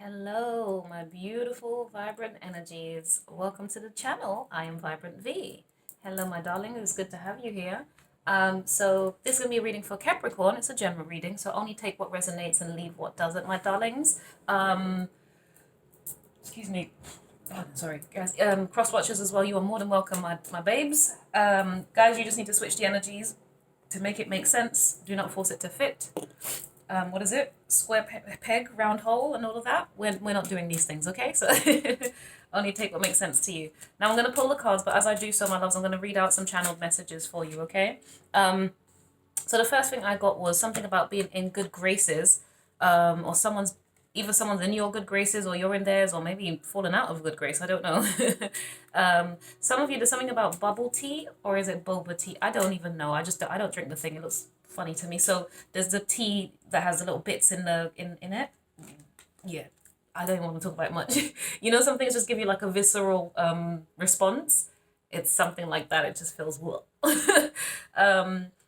Hello, my beautiful, vibrant energies. Welcome to the channel. I am Vibrant V. Hello, my darling. It's good to have you here. So this is going to be a reading for Capricorn. It's a general reading, so only take what resonates and leave what doesn't, my darlings. Excuse me. Oh, sorry, guys. Cross watchers as well. You are more than welcome, my babes. Guys, you just need to switch the energies to make it make sense. Do not force it to fit. What is it? Square peg, round hole, and all of that. We're not doing these things, okay? So only take what makes sense to you. Now I'm going to pull the cards, but as I do so, my loves, I'm going to read out some channeled messages for you, okay? So the first thing I got was something about being in good graces, or either someone's in your good graces or you're in theirs, or maybe fallen out of good grace. I don't know. Some of you, there's something about bubble tea, or is it boba tea? I don't even know. I don't drink the thing. It looks funny to me. So there's the tea that has the little bits in it. Yeah, I don't even want to talk about it much. You know, some things just give you like a visceral response. It's something like that. It just feels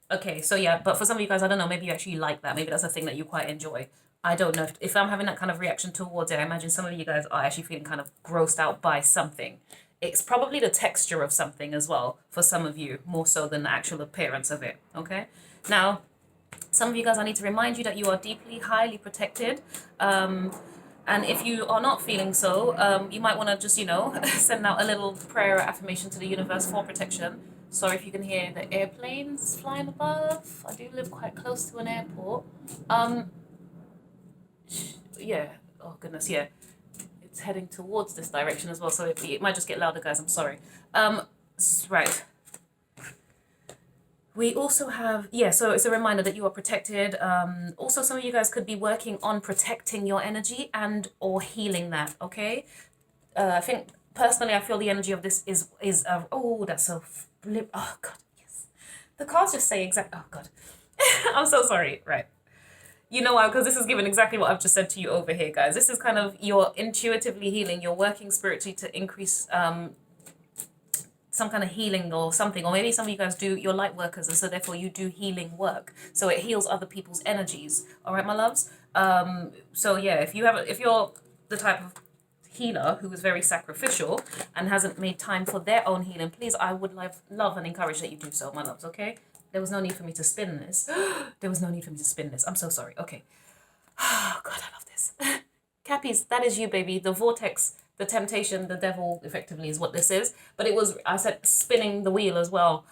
okay, so yeah, but for some of you guys, I don't know, maybe you actually like that. Maybe that's a thing that you quite enjoy. I don't know if I'm having that kind of reaction towards it. I imagine some of you guys are actually feeling kind of grossed out by something. It's probably the texture of something as well for some of you, more so than the actual appearance of it. Okay, now some of you guys, I need to remind you that you are deeply, highly protected. And if you are not feeling so, you might want to just, send out a little prayer or affirmation to the universe for protection. Sorry if you can hear the airplanes flying above. I do live quite close to an airport. Yeah. Oh, goodness, yeah. It's heading towards this direction as well, so it might just get louder, guys. I'm sorry. Right. We also have, so it's a reminder that you are protected. Also, some of you guys could be working on protecting your energy and or healing that, okay? I think, personally, I feel the energy of this is oh, that's so, oh, God, yes. The cards just say oh, God. I'm so sorry, right. You know why? Because this is given exactly what I've just said to you over here, guys. This is kind of, you're intuitively healing, you're working spiritually to increase some kind of healing or something, or maybe some of you guys you're light workers, and so therefore you do healing work, so it heals other people's energies. All right, my loves. So yeah, if you're the type of healer who is very sacrificial and hasn't made time for their own healing, please, I would love and encourage that you do so, my loves. Okay, there was no need for me to spin this. There was no need for me to spin this. I'm so sorry. Okay. Oh, God, I love this. Cappies, that is you, baby. The vortex, the temptation, the devil, effectively, is what this is. But I said spinning the wheel as well.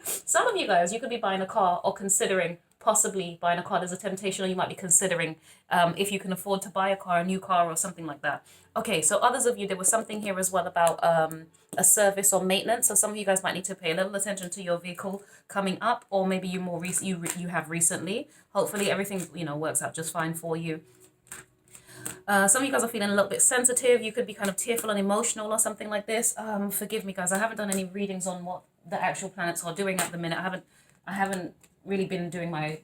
Some of you guys, you could be buying a car or considering possibly buying a car. There's a temptation, or you might be considering if you can afford to buy a new car or something like that. Okay, so others of you, there was something here as well about a service or maintenance. So some of you guys might need to pay a little attention to your vehicle coming up, or maybe you have recently. Hopefully everything works out just fine for you. Some of you guys are feeling a little bit sensitive. You could be kind of tearful and emotional or something like this. Forgive me, guys. I haven't done any readings on what the actual planets are doing at the minute. I haven't really been doing my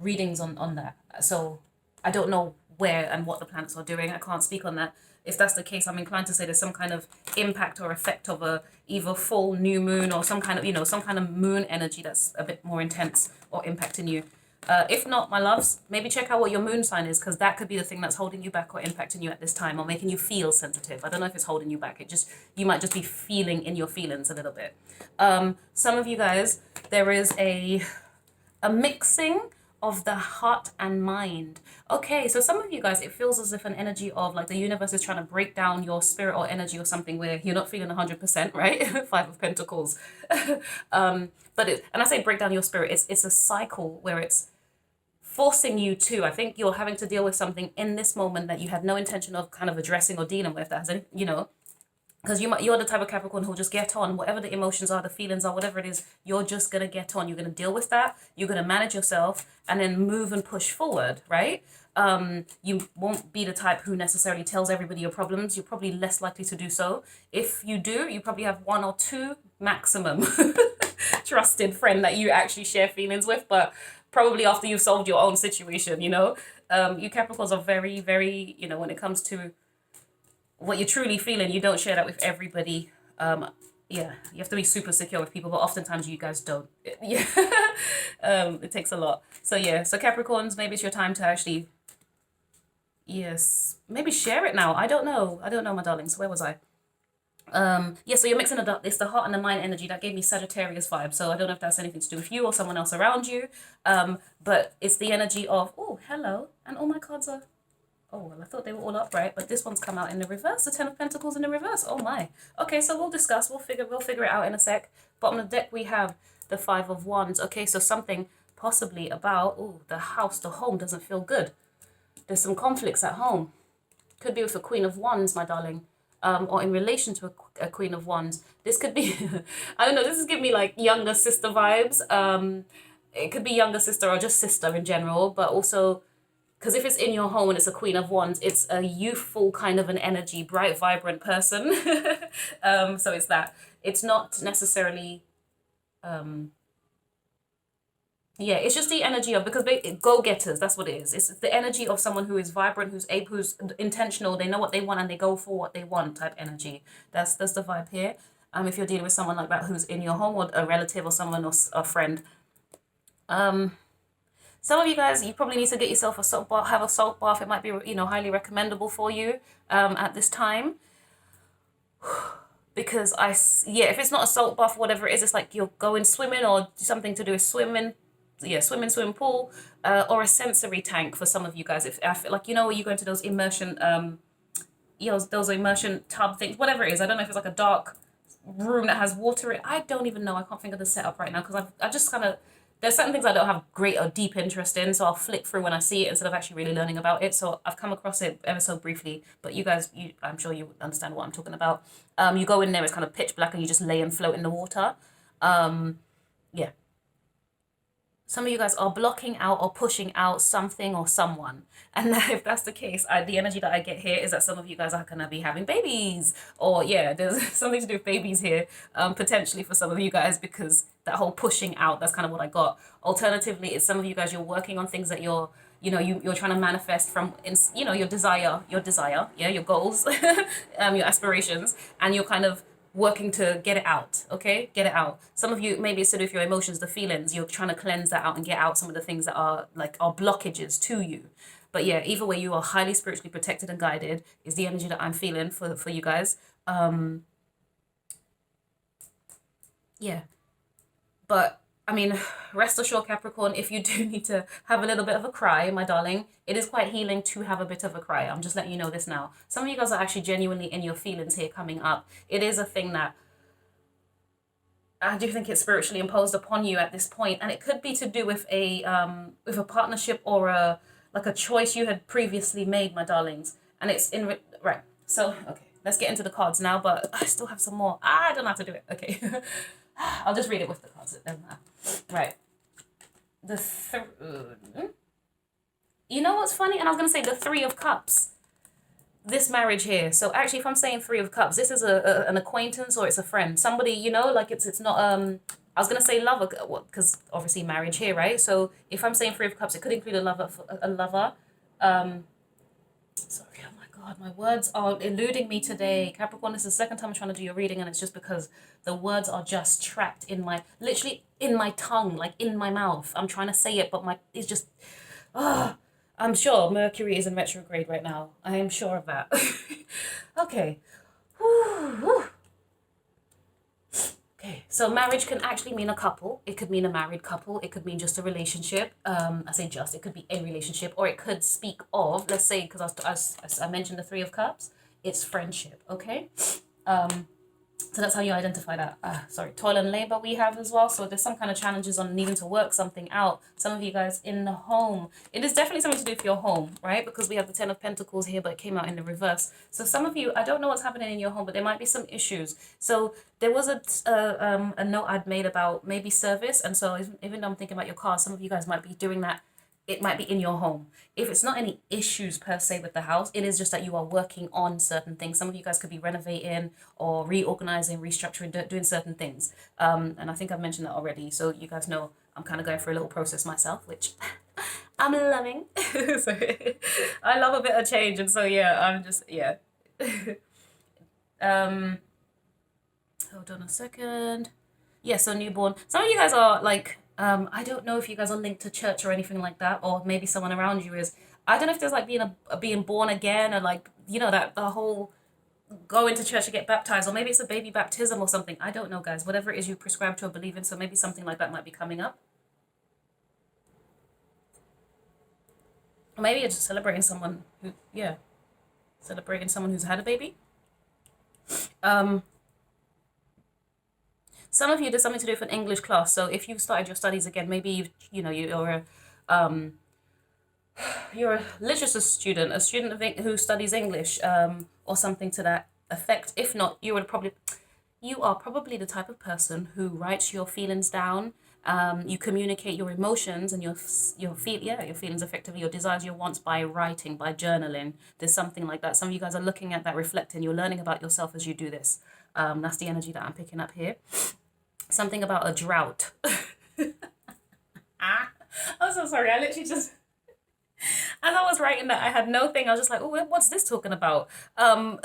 readings on that. So I don't know where and what the planets are doing. I can't speak on that. If that's the case, I'm inclined to say there's some kind of impact or effect of a either full new moon or some kind of moon energy that's a bit more intense or impacting you. If not, my loves, maybe check out what your moon sign is, because that could be the thing that's holding you back or impacting you at this time, or making you feel sensitive. I don't know if it's holding you back. You might just be feeling in your feelings a little bit. Some of you guys, there is a mixing of the heart and mind. Okay, so some of you guys, it feels as if an energy of like the universe is trying to break down your spirit or energy or something where you're not feeling 100%, right? Five of Pentacles. And I say break down your spirit, it's a cycle where it's forcing you to, I think you're having to deal with something in this moment that you had no intention of kind of addressing or dealing with, that has any, because you're the type of Capricorn who'll just get on, whatever the emotions are, the feelings are, whatever it is, you're just going to get on. You're going to deal with that. You're going to manage yourself and then move and push forward, right? You won't be the type who necessarily tells everybody your problems. You're probably less likely to do so. If you do, you probably have one or two maximum trusted friend that you actually share feelings with, but probably after you've solved your own situation, you Capricorns are very, very, when it comes to what you're truly feeling, you don't share that with everybody. You have to be super secure with people, but oftentimes you guys don't. It takes a lot. So Capricorns, maybe it's your time to actually Yes, maybe share it now. I don't know, my darlings. Where was I? Yeah, so you're mixing it's the heart and the mind energy that gave me Sagittarius vibe. So I don't know if that's anything to do with you or someone else around you. But it's the energy of, oh, hello. And all my cards are, oh, well, I thought they were all upright, but this one's come out in the reverse. The Ten of Pentacles in the reverse. Oh my. Okay, so we'll discuss. We'll figure it out in a sec. Bottom of the deck we have the Five of Wands. Okay, so something possibly about, oh, the house, the home doesn't feel good. There's some conflicts at home. Could be with a Queen of Wands, my darling. Or in relation to a Queen of Wands. This could be, I don't know, this is giving me like younger sister vibes. It could be younger sister or just sister in general, but also, because if it's in your home and it's a Queen of Wands, it's a youthful kind of an energy, bright, vibrant person. So it's that. It's not necessarily, yeah, it's just the energy of, because go-getters, that's what it is. It's the energy of someone who is vibrant, who's able, who's intentional, they know what they want and they go for what they want type energy. That's the vibe here. If you're dealing with someone like that who's in your home, or a relative or someone, or a friend. Some of you guys, you probably need to get yourself a salt bath, have a salt bath. It might be, you know, highly recommendable for you at this time. Because yeah, if it's not a salt bath, whatever it is, it's like you're going swimming or something to do with swimming. Yeah, swimming pool, or a sensory tank for some of you guys. If I feel like, you know, you go into those immersion, you know, those immersion tub things, whatever it is. I don't know if it's like a dark room that has water in it. I don't even know. I can't think of the setup right now because I just kind of, there's certain things I don't have great or deep interest in, so I'll flick through when I see it instead of actually really learning about it. So I've come across it ever so briefly, but you guys, I'm sure you understand what I'm talking about. You go in there, it's kind of pitch black, and you just lay and float in the water. Yeah. Some of you guys are blocking out or pushing out something or someone. And if that's the case, the energy that I get here is that some of you guys are going to be having babies. Or yeah, there's something to do with babies here, potentially for some of you guys, because that whole pushing out, that's kind of what I got. Alternatively, it's some of you guys, you're working on things that you're trying to manifest from, you know, your desire, yeah, your goals, your aspirations, and you're kind of working to get it out. Okay, get it out. Some of you, maybe it's to do with your emotions, the feelings, you're trying to cleanse that out and get out some of the things that are blockages to you. But yeah, either way, you are highly spiritually protected and guided is the energy that I'm feeling for you guys. Yeah, but I mean, rest assured, Capricorn, if you do need to have a little bit of a cry, my darling, it is quite healing to have a bit of a cry. I'm just letting you know this now. Some of you guys are actually genuinely in your feelings here coming up. It is a thing that I do think it's spiritually imposed upon you at this point, and it could be to do with a partnership or a choice you had previously made, my darlings. And it's right. So okay, let's get into the cards now. But I still have some more. I don't know how to do it. Okay, I'll just read it with the cards. It doesn't matter. Right. You know what's funny? And I was gonna say the Three of Cups. This marriage here. So actually, if I'm saying Three of Cups, this is an acquaintance or it's a friend. Somebody, you know, like it's not I was gonna say lover, because obviously marriage here, right? So if I'm saying Three of Cups, it could include a lover. Sorry, oh my God, my words are eluding me today. Capricorn, this is the second time I'm trying to do your reading, and it's just because the words are just trapped literally in my tongue, like in my mouth. I'm trying to say it, but it's just, I'm sure Mercury is in retrograde right now. I am sure of that. Okay. Okay, so marriage can actually mean a couple. It could mean a married couple. It could mean just a relationship. I say just, it could be a relationship, or it could speak of, let's say, because as I mentioned the Three of Cups, it's friendship, okay? So that's how you identify that. Toil and labor we have as well. So there's some kind of challenges on needing to work something out. Some of you guys in the home. It is definitely something to do with your home, right? Because we have the Ten of Pentacles here, but it came out in the reverse. So some of you, I don't know what's happening in your home, but there might be some issues. So there was a note I'd made about maybe service. And so even though I'm thinking about your car, some of you guys might be doing that. It might be in your home. If it's not any issues per se with the house, it is just that you are working on certain things. Some of you guys could be renovating or reorganizing, restructuring, doing certain things. And I think I've mentioned that already. So you guys know I'm kind of going through a little process myself, which I'm loving. So, I love a bit of change. And so, yeah, I'm just, yeah. Hold on a second. Yeah, so newborn. Some of you guys are like, I don't know if you guys are linked to church or anything like that, or maybe someone around you is. I don't know if there's like being born again, or like, you know, that the whole going to church to get baptized, or maybe it's a baby baptism or something. I don't know, guys. Whatever it is you prescribe to or believe in, so maybe something like that might be coming up. Or maybe you're just celebrating someone who, yeah, celebrating someone who's had a baby. Um, some of you, there's something to do with an English class. So if you've started your studies again, maybe you know, um, you're a literature student, a student who studies English, or something to that effect. If not, you are probably the type of person who writes your feelings down. You communicate your emotions and your feelings effectively, your desires, your wants, by writing, by journaling. There's something like that. Some of you guys are looking at that, reflecting. You're learning about yourself as you do this. That's the energy that I'm picking up here. Something about a drought. I'm so sorry. I literally just, as I was writing that, I had no thing. I was just like, oh, what's this talking about? And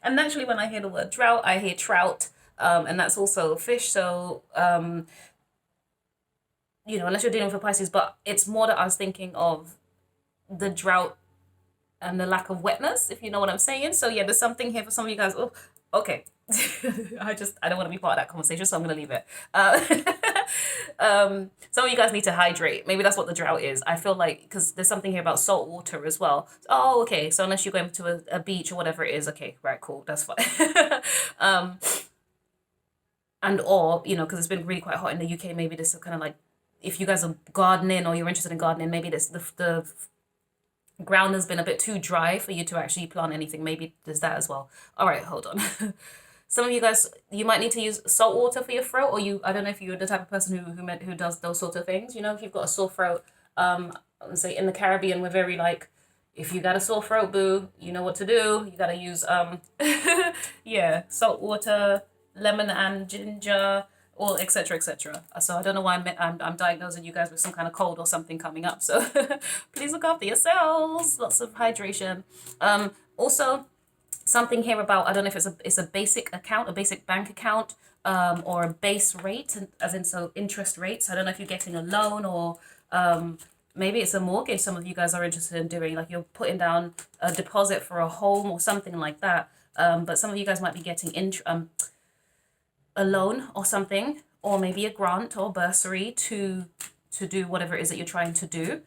naturally, when I hear the word drought, I hear trout, and that's also fish. So, you know, unless you're dealing with a Pisces, but it's more that I was thinking of the drought and the lack of wetness, if you know what I'm saying. So yeah, there's something here for some of you guys. Oh, okay. I don't want to be part of that conversation, so I'm going to leave it. Some of you guys need to hydrate. Maybe that's what the drought is. I feel like, because there's something here about salt water as well. Oh, okay. So unless you're going to a beach or whatever it is, okay, right, cool, that's fine. And or, you know, because it's been really quite hot in the UK, maybe this is kind of like, if you guys are gardening or you're interested in gardening, maybe the ground has been a bit too dry for you to actually plant anything. Maybe there's that as well. All right, hold on. Some of you guys, you might need to use salt water for your throat, or I don't know if you're the type of person who does those sort of things. You know, if you've got a sore throat, let's say in the Caribbean, we're very like, if you got a sore throat, boo, you know what to do. You gotta use yeah, salt water, lemon and ginger, or etc. etc. So I don't know why I'm diagnosing you guys with some kind of cold or something coming up. So please look after yourselves. Lots of hydration. Also, something here about, I don't know if it's a basic account, a basic bank account, or a base rate, as in so interest rates. I don't know if you're getting a loan, or maybe it's a mortgage some of you guys are interested in doing, like you're putting down a deposit for a home or something like that. But some of you guys might be getting a loan or something, or maybe a grant or bursary to do whatever it is that you're trying to do.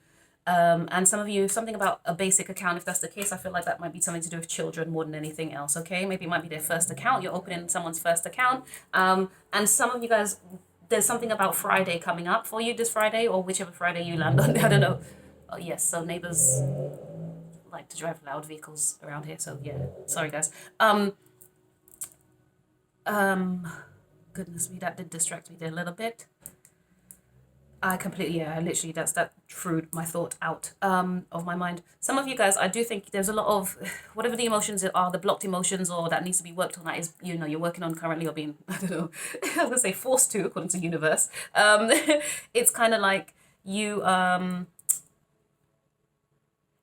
And some of you, something about a basic account. If that's the case, I feel like that might be something to do with children more than anything else. Okay, maybe it might be their first account. You're opening someone's first account. And some of you guys, there's something about Friday coming up for you this Friday, or whichever Friday you land on. I don't know. Oh yes, so neighbors like to drive loud vehicles around here. So yeah, sorry guys. Goodness me, that did distract me there a little bit. I literally, that threw my thought out of my mind. Some of you guys, I do think there's a lot of, whatever the emotions are, the blocked emotions, or that needs to be worked on, that is, you know, you're working on currently, or being, I don't know, I was going to say forced to, according to universe. It's kind of like you,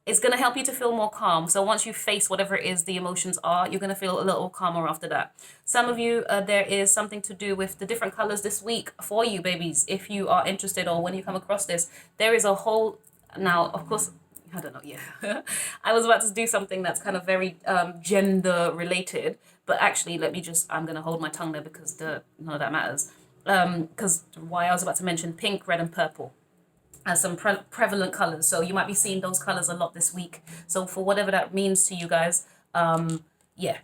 it's going to help you to feel more calm. So once you face whatever it is the emotions are, you're going to feel a little calmer after that. Some of you, there is something to do with the different colors this week for you, babies. If you are interested, or when you come across this, there is a whole, now, of course, I don't know, yeah. I was about to do something that's kind of very gender related, but actually, I'm going to hold my tongue there because none of that matters. Because why I was about to mention pink, red, and purple as some prevalent colors. So you might be seeing those colors a lot this week. So for whatever that means to you guys, yeah,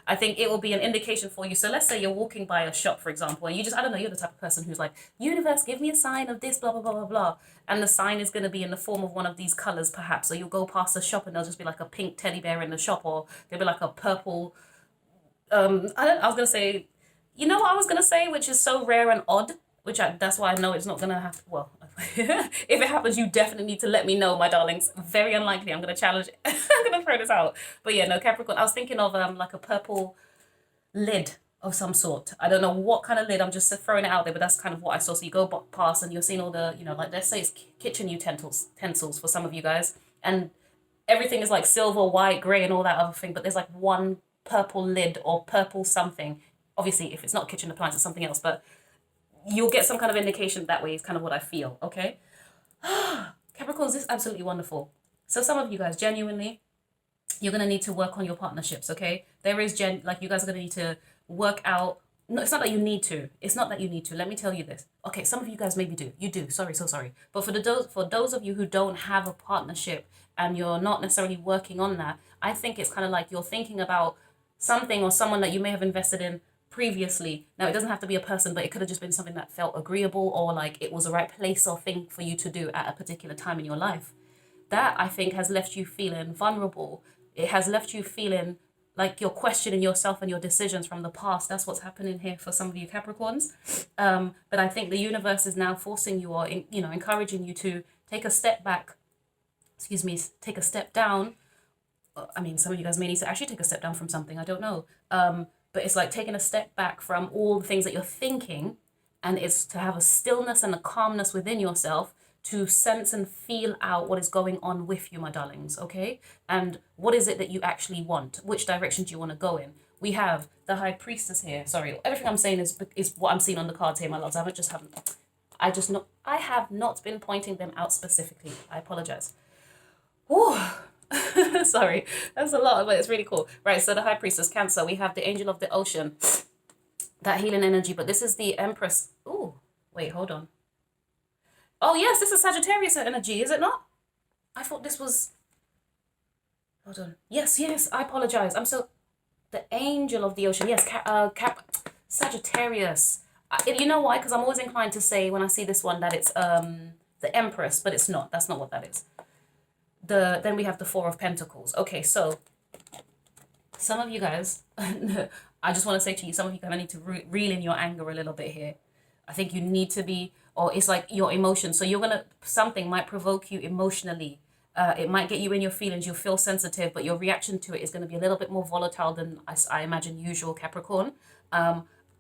I think it will be an indication for you. So let's say you're walking by a shop, for example, and I don't know, you're the type of person who's like, universe, give me a sign of this, blah, blah, blah, blah, blah. And the sign is going to be in the form of one of these colors, perhaps. So you'll go past the shop and there'll just be like a pink teddy bear in the shop, or there'll be like a purple, I was going to say, you know what I was going to say, which is so rare and odd, that's why I know it's not going to happen. Well, if it happens, you definitely need to let me know, my darlings. Very unlikely. I'm going to challenge it. I'm going to throw this out. But yeah, no, Capricorn, I was thinking of like a purple lid of some sort. I don't know what kind of lid. I'm just throwing it out there, but that's kind of what I saw. So you go past and you're seeing all the, you know, like let's say it's kitchen utensils for some of you guys. And everything is like silver, white, grey and all that other thing. But there's like one purple lid or purple something. Obviously, if it's not kitchen appliance, it's something else. But you'll get some kind of indication that way is kind of what I feel, okay? Capricorns, this is absolutely wonderful. So some of you guys, genuinely, you're going to need to work on your partnerships, okay? There is, like, you guys are going to need to work out. No, it's not that you need to. It's not that you need to. Let me tell you this. Okay, some of you guys maybe do. You do. Sorry, so sorry. But for those of you who don't have a partnership and you're not necessarily working on that, I think it's kind of like you're thinking about something or someone that you may have invested in previously. Now, it doesn't have to be a person, but it could have just been something that felt agreeable or like it was the right place or thing for you to do at a particular time in your life. That, I think, has left you feeling vulnerable. It has left you feeling like you're questioning yourself and your decisions from the past. That's what's happening here for some of you Capricorns. But I think the universe is now forcing you or, encouraging you to take a step back, take a step down. I mean, some of you guys may need to actually take a step down from something. I don't know. But it's like taking a step back from all the things that you're thinking, and it's to have a stillness and a calmness within yourself to sense and feel out what is going on with you, my darlings, okay? And what is it that you actually want? Which direction do you want to go in? We have the High Priestess here. Sorry, everything I'm saying is what I'm seeing on the cards here, my loves. I have not been pointing them out specifically. I apologize. Oh, sorry, that's a lot, but it's really cool. Right, so the High Priestess, Cancer. We have the Angel of the Ocean, that healing energy, but this is the Empress. Oh, wait, hold on. Oh, yes, this is Sagittarius energy, is it not? I thought this was... Hold on. Yes, I apologize. The Angel of the Ocean. Yes, Sagittarius. You know why? Because I'm always inclined to say when I see this one that it's the Empress, but it's not. That's not what that is. Then we have the Four of Pentacles. Okay, so some of you guys... I just want to say to you, some of you kind of need to reel in your anger a little bit here. I think you need to be... Or it's like your emotions. So something might provoke you emotionally. It might get you in your feelings. You'll feel sensitive, but your reaction to it is going to be a little bit more volatile than I imagine usual, Capricorn.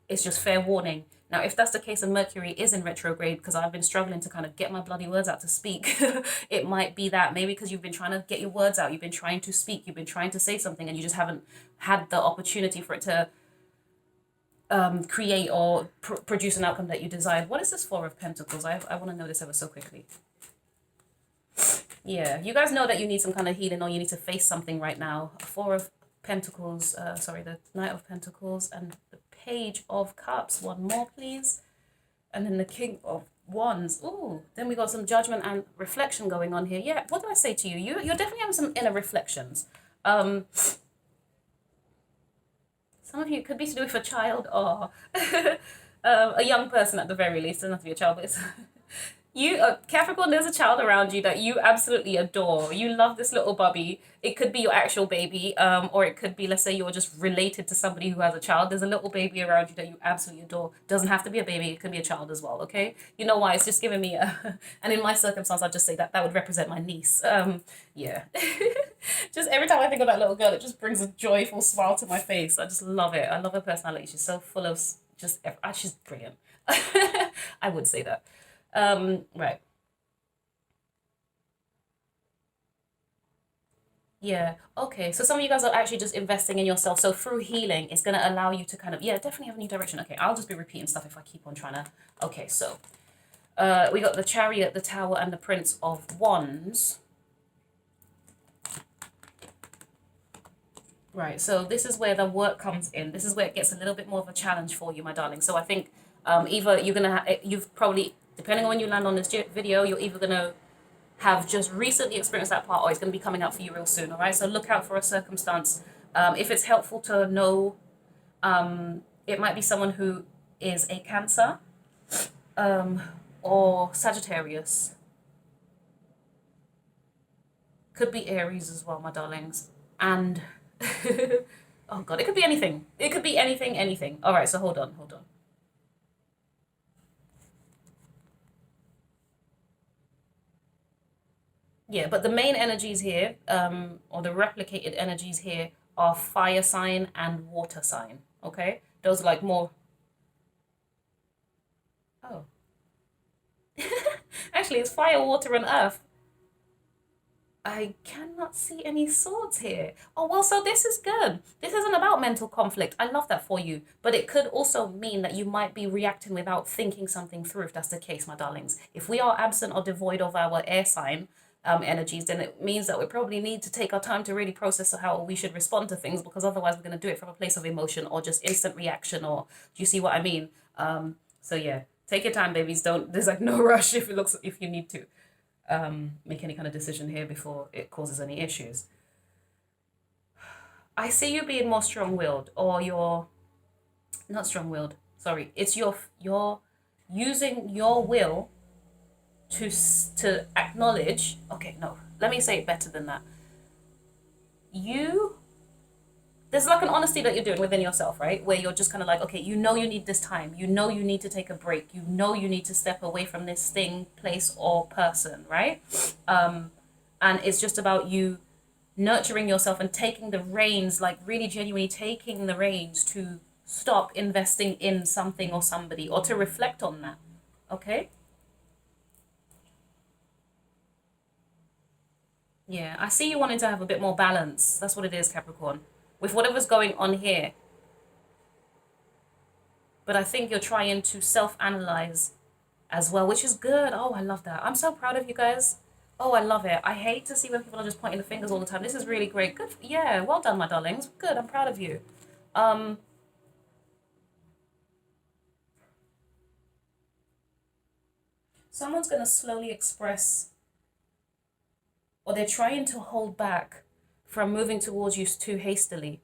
It's just fair warning. Now, if that's the case and Mercury is in retrograde, because I've been struggling to kind of get my bloody words out to speak, it might be that maybe because you've been trying to get your words out, you've been trying to speak, you've been trying to say something, and you just haven't had the opportunity for it to create or produce an outcome that you desired. What is this Four of Pentacles? I want to know this ever so quickly. Yeah, you guys know that you need some kind of healing or you need to face something right now. Four of Pentacles, the Knight of Pentacles and the Page of Cups. One more, please. And then the King of Wands. Ooh, then we got some judgment and reflection going on here. Yeah, what did I say to you? You're definitely having some inner reflections. Some of you could be to do with a child or a young person at the very least. It doesn't have to be a child, but it's... Capricorn, there's a child around you that you absolutely adore. You love this little bubby. It could be your actual baby, or it could be, let's say you're just related to somebody who has a child. There's a little baby around you that you absolutely adore. Doesn't have to be a baby. It could be a child as well, okay? You know why? It's just giving me and in my circumstance, I'll just say that would represent my niece. Yeah. Just every time I think of that little girl, it just brings a joyful smile to my face. I just love it. I love her personality. She's so full of she's brilliant. I would say that. Right. Yeah. Okay. So some of you guys are actually just investing in yourself. So through healing, it's going to allow you to kind of, definitely have a new direction. Okay. I'll just be repeating stuff if I keep on trying to. Okay. So, we got the Chariot, the Tower, and the Prince of Wands. Right. So this is where the work comes in. This is where it gets a little bit more of a challenge for you, my darling. So I think, either you're going to you've probably, depending on when you land on this video, you're either going to have just recently experienced that part or it's going to be coming out for you real soon, all right? So look out for a circumstance. If it's helpful to know, it might be someone who is a Cancer or Sagittarius. Could be Aries as well, my darlings. And, oh God, it could be anything. It could be anything. All right, so hold on. Yeah, but the main energies here, or the replicated energies here, are fire sign and water sign. Okay, those are like more. Oh, actually, it's fire, water, and earth. I cannot see any swords here. Oh, well, so this is good. This isn't about mental conflict. I love that for you. But it could also mean that you might be reacting without thinking something through, if that's the case, my darlings. If we are absent or devoid of our air sign energies, then it means that we probably need to take our time to really process how we should respond to things, because otherwise we're going to do it from a place of emotion or just instant reaction, or do you see what I mean? So yeah, take your time, babies. There's like no rush if you need to make any kind of decision here before it causes any issues. I see you being more strong-willed, or you're not strong-willed. Sorry, it's you're using your will to acknowledge. Okay, no, let me say it better than that. There's like an honesty that you're doing within yourself, right? Where you're just kind of like, okay, you know you need this time. You know you need to take a break. You know you need to step away from this thing, place, or person, right? And it's just about you nurturing yourself and taking the reins, like really genuinely taking the reins to stop investing in something or somebody, or to reflect on that, okay? Yeah, I see you wanting to have a bit more balance. That's what it is, Capricorn. With whatever's going on here. But I think you're trying to self-analyze as well, which is good. Oh, I love that. I'm so proud of you guys. Oh, I love it. I hate to see when people are just pointing the fingers all the time. This is really great. Good. Yeah, well done, my darlings. Good. I'm proud of you. Um, Someone's going to slowly express, or they're trying to hold back from moving towards you too hastily.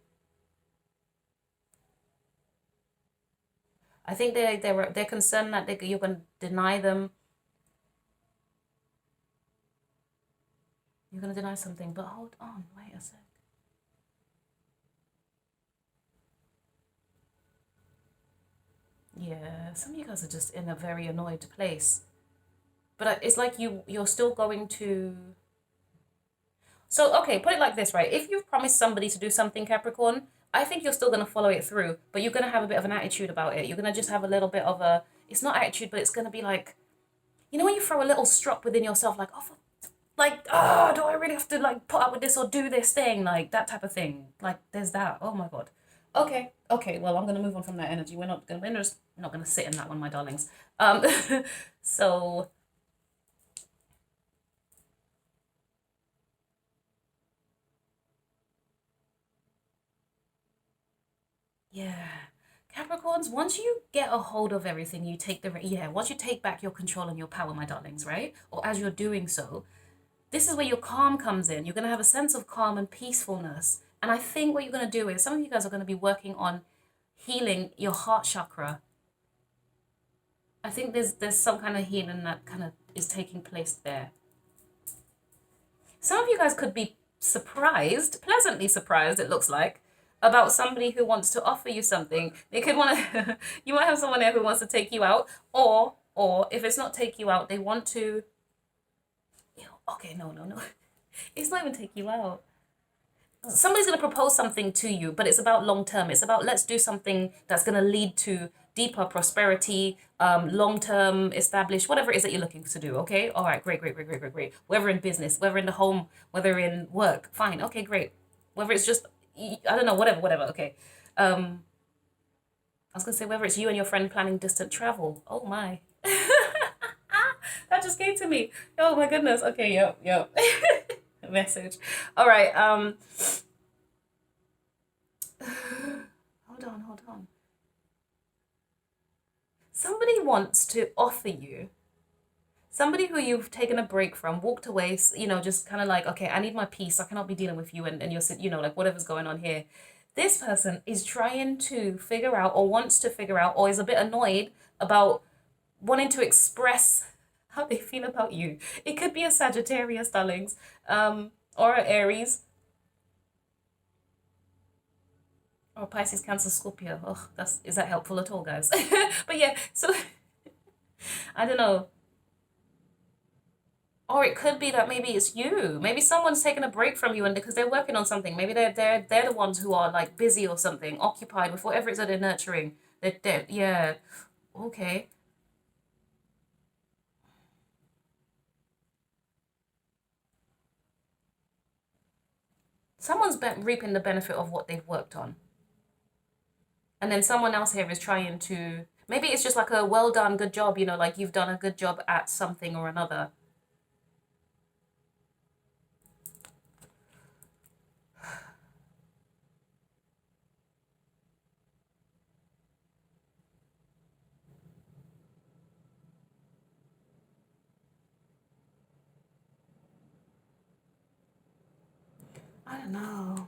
I think they're concerned that you're going to deny them. You're going to deny something, but hold on, wait a sec. Yeah, some of you guys are just in a very annoyed place. But it's like you're still going to. So, okay, put it like this, right? If you've promised somebody to do something, Capricorn, I think you're still going to follow it through, but you're going to have a bit of an attitude about it. You're going to just have a little bit of a, it's not attitude, but it's going to be like, you know, when you throw a little strop within yourself, like, oh, like, oh, do I really have to like put up with this or do this thing? Like that type of thing. Like there's that. Oh my God. Okay, well, I'm going to move on from that energy. We're not going to sit in that one, my darlings. So yeah. Capricorns, once you get a hold of everything, once you take back your control and your power, my darlings, right? Or as you're doing so, this is where your calm comes in. You're going to have a sense of calm and peacefulness. And I think what you're going to do is some of you guys are going to be working on healing your heart chakra. I think there's some kind of healing that kind of is taking place there. Some of you guys could be surprised, pleasantly surprised, it looks like, about somebody who wants to offer you something. They could want to, you might have someone there who wants to take you out, or if it's not take you out, they want to, okay, no. It's not even take you out. Somebody's going to propose something to you, but it's about long term. It's about let's do something that's going to lead to deeper prosperity, long term, established, whatever it is that you're looking to do. Okay, all right, great. Whether in business, whether in the home, whether in work, fine. Okay, great. Whether it's just I don't know, whatever. Okay. I was gonna say whether it's you and your friend planning distant travel. Oh my, that just came to me. Oh my goodness. Okay, yep. Message. All right. Hold on. Somebody wants to offer you, somebody who you've taken a break from, walked away, just kind of like, okay, I need my peace. I cannot be dealing with you and you're, like whatever's going on here. This person is trying to figure out, or wants to figure out, or is a bit annoyed about wanting to express how they feel about you. It could be a Sagittarius, darlings, or an Aries, or Pisces, Cancer, Scorpio. Oh, is that helpful at all, guys? But yeah, so I don't know. Or it could be that maybe it's you. Maybe someone's taken a break from you, and because they're working on something, maybe they're the ones who are like busy or something, occupied with whatever it is that they're nurturing. Yeah. Okay. Someone's reaping the benefit of what they've worked on. And then someone else here is trying to, maybe it's just like a well done, good job, you know, like you've done a good job at something or another. I don't know.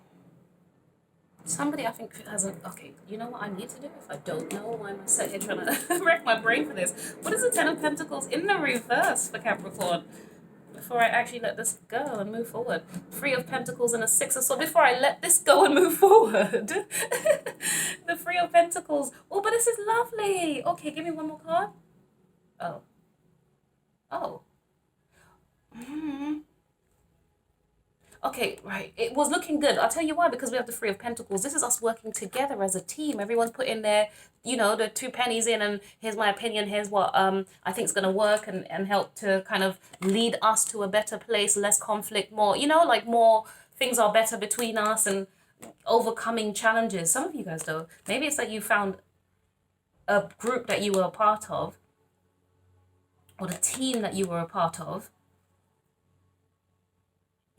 Somebody I think hasn't. Okay, you know what I need to do? If I don't know, why am I sitting here trying to wreck my brain for this? What is the Ten of Pentacles in the reverse for Capricorn? Before I actually let this go and move forward. Three of Pentacles and a Six of Swords. Before I let this go and move forward. The Three of Pentacles. Oh, but this is lovely. Okay, give me one more card. Oh. Oh. Okay, right. It was looking good. I'll tell you why, because we have the Three of Pentacles. This is us working together as a team. Everyone's putting their, you know, the 2 pennies in, and here's my opinion, here's what I think is going to work and help to kind of lead us to a better place, less conflict, more, you know, like more things are better between us and overcoming challenges. Some of you guys, though, maybe it's that you found a group that you were a part of, or the team that you were a part of.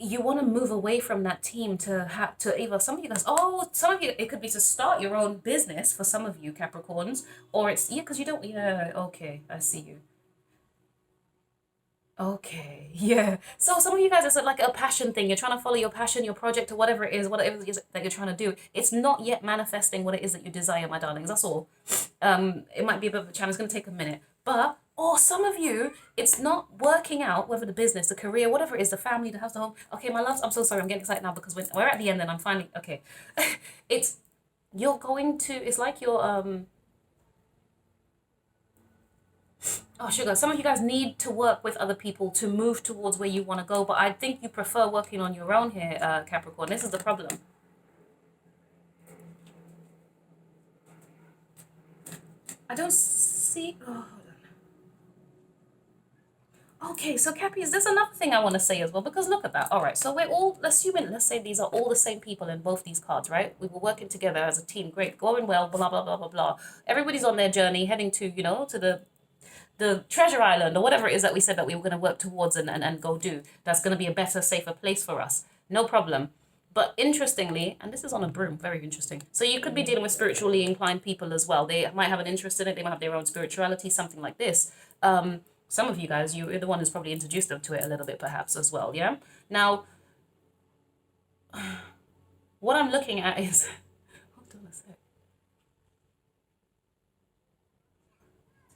You want to move away from that team to have to either, some of you guys, oh, some of you, it could be to start your own business for some of you Capricorns, or it's, yeah, because you don't, yeah, okay, I see you. Okay, yeah. So some of you guys, it's like a passion thing. You're trying to follow your passion, your project, or whatever it is that you're trying to do. It's not yet manifesting what it is that you desire, my darlings. That's all. It might be a bit of a challenge. It's going to take a minute. But, or some of you, it's not working out, whether the business, the career, whatever it is, the family, the house, the home. Okay, my loves, I'm so sorry. I'm getting excited now because we're at the end and I'm finally, okay. It's, you're going to, it's like you're, oh, sugar, some of you guys need to work with other people to move towards where you want to go, but I think you prefer working on your own here, Capricorn. This is the problem. I don't see, oh, hold on. Okay, so Cappies, there's another thing I want to say as well, because look at that. All right, so we're all, let's say these are all the same people in both these cards, right? We were working together as a team, great, going well, blah, blah, blah, blah, blah. Everybody's on their journey, heading to, you know, to the treasure island or whatever it is that we said that we were going to work towards and go do. That's going to be a better, safer place for us. No problem. But interestingly, and this is on a broom, very interesting. So you could be dealing with spiritually inclined people as well. They might have an interest in it. They might have their own spirituality, something like this. Some of you guys, you're the one who's probably introduced them to it a little bit perhaps as well, yeah? Now, what I'm looking at is, hold on a sec.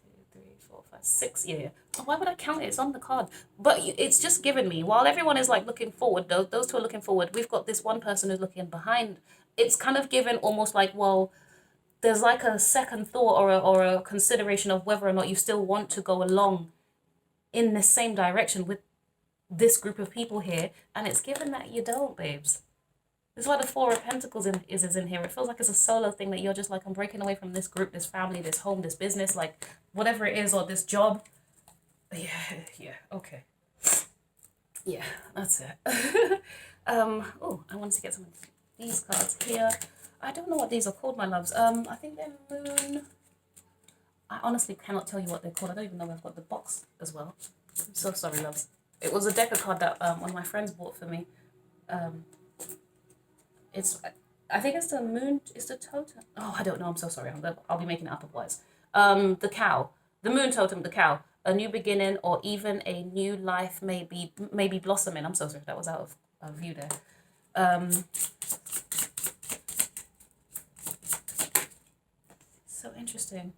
2, 3, 4, 5, 6, yeah. Oh, why would I count it? It's on the card. But it's just given me, while everyone is like looking forward, those two are looking forward, we've got this one person who's looking behind. It's kind of given almost like, well, there's like a second thought or a consideration of whether or not you still want to go along in the same direction with this group of people here, and it's given that you don't, babes. This is why the Four of Pentacles is in here. It feels like it's a solo thing, that you're just like, I'm breaking away from this group, this family, this home, this business, like whatever it is, or this job. Yeah, okay. Yeah, that's it. Oh, I wanted to get some of these cards here. I don't know what these are called, my loves. I think they're moon. I honestly cannot tell you what they're called. I don't even know if I've got the box as well. I'm so sorry, loves. It was a deck of cards that one of my friends bought for me. It's, I think it's the moon, it's the totem. Oh, I don't know. I'm so sorry. I'll be making it up otherwise. The cow, the moon totem, the cow. A new beginning or even a new life may be blossoming. I'm so sorry, that was out of view there. So interesting.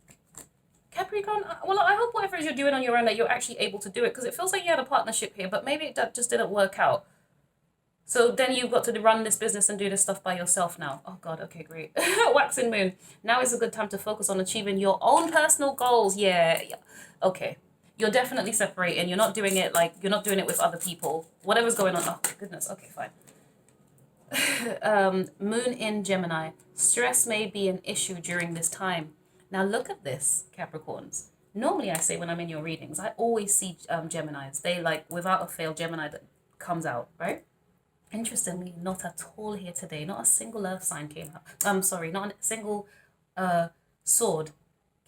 Capricorn, well, I hope whatever it is you're doing on your own that you're actually able to do it, because it feels like you had a partnership here, but maybe that just didn't work out. So then you've got to run this business and do this stuff by yourself now. Oh God, okay, great. Waxing moon. Now is a good time to focus on achieving your own personal goals. Yeah. Okay. You're definitely separating. You're not doing it with other people. Whatever's going on. Oh goodness. Okay, fine. Moon in Gemini. Stress may be an issue during this time. Now look at this, Capricorns. Normally I say when I'm in your readings, I always see Geminis. They like, without a fail, Gemini that comes out, right? In interestingly, not at all here today. Not a single earth sign came out. Sorry, not a single sword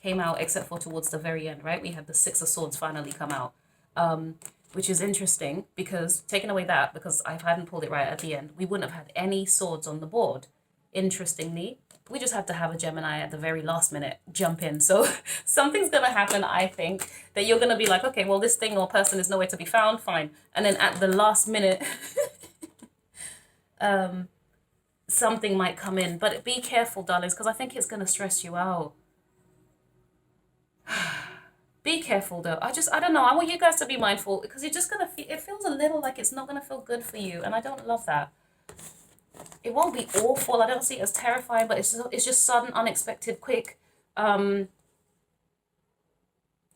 came out except for towards the very end, right? We had the Six of Swords finally come out, which is interesting because taking away that, because I hadn't pulled it right at the end, we wouldn't have had any swords on the board. Interestingly, we just had to have a Gemini at the very last minute jump in. So something's going to happen, I think, that you're going to be like, okay, well, this thing or person is nowhere to be found. Fine. And then at the last minute, something might come in. But be careful, darlings, because I think it's going to stress you out. Be careful, though. I don't know. I want you guys to be mindful because you're just going to feel, it feels a little like it's not going to feel good for you. And I don't love that. It won't be awful. I don't see it as terrifying, but it's just sudden, unexpected, quick. And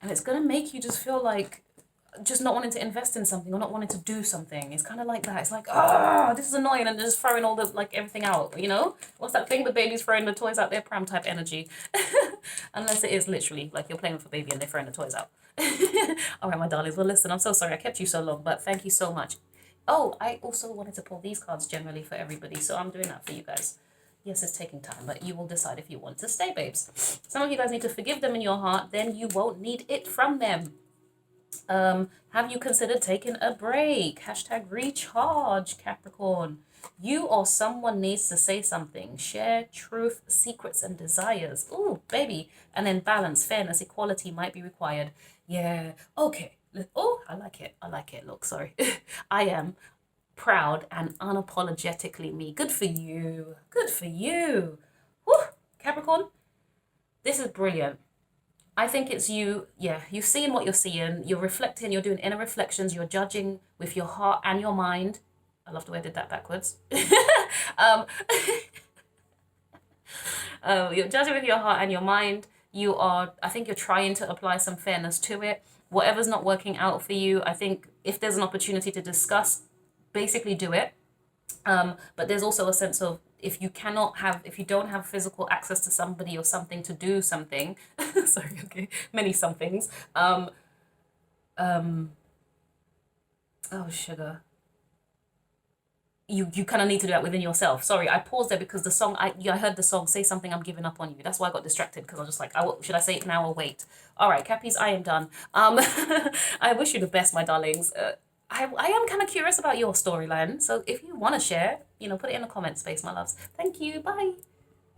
it's going to make you just feel like just not wanting to invest in something or not wanting to do something. It's kind of like that. It's like, oh, this is annoying. And they're just throwing all the, like, everything out, you know? What's that thing? The baby's throwing the toys out there, pram type energy. Unless it is literally like you're playing with a baby and they're throwing the toys out. All right, my darlings. Well, listen, I'm so sorry I kept you so long, but thank you so much. Oh, I also wanted to pull these cards generally for everybody, so I'm doing that for you guys. Yes, it's taking time, but you will decide if you want to stay, babes. Some of you guys need to forgive them in your heart, then you won't need it from them. Have you considered taking a break? Hashtag recharge, Capricorn. You or someone needs to say something. Share truth, secrets, and desires. Ooh, baby. And then balance, fairness, equality might be required. Yeah, okay. Oh, I like it. I like it. Look, sorry. I am proud and unapologetically me. Good for you. Good for you. Whew. Capricorn, this is brilliant. I think it's you. Yeah, you've seen what you're seeing. You're reflecting. You're doing inner reflections. You're judging with your heart and your mind. I love the way I did that backwards. You're judging with your heart and your mind. I think you're trying to apply some fairness to it. Whatever's not working out for you, I think if there's an opportunity to discuss, basically do it. But there's also a sense of if you don't have physical access to somebody or something to do something, sorry, okay, many somethings. Oh, sugar. You kind of need to do that within yourself. Sorry, I paused there because the song, I heard the song, Say Something, I'm Giving Up on You. That's why I got distracted because I was just like, should I say it now or wait? All right, Cappies, I am done. I wish you the best, my darlings. I am kind of curious about your storyline. So if you want to share, put it in the comment space, my loves. Thank you. Bye.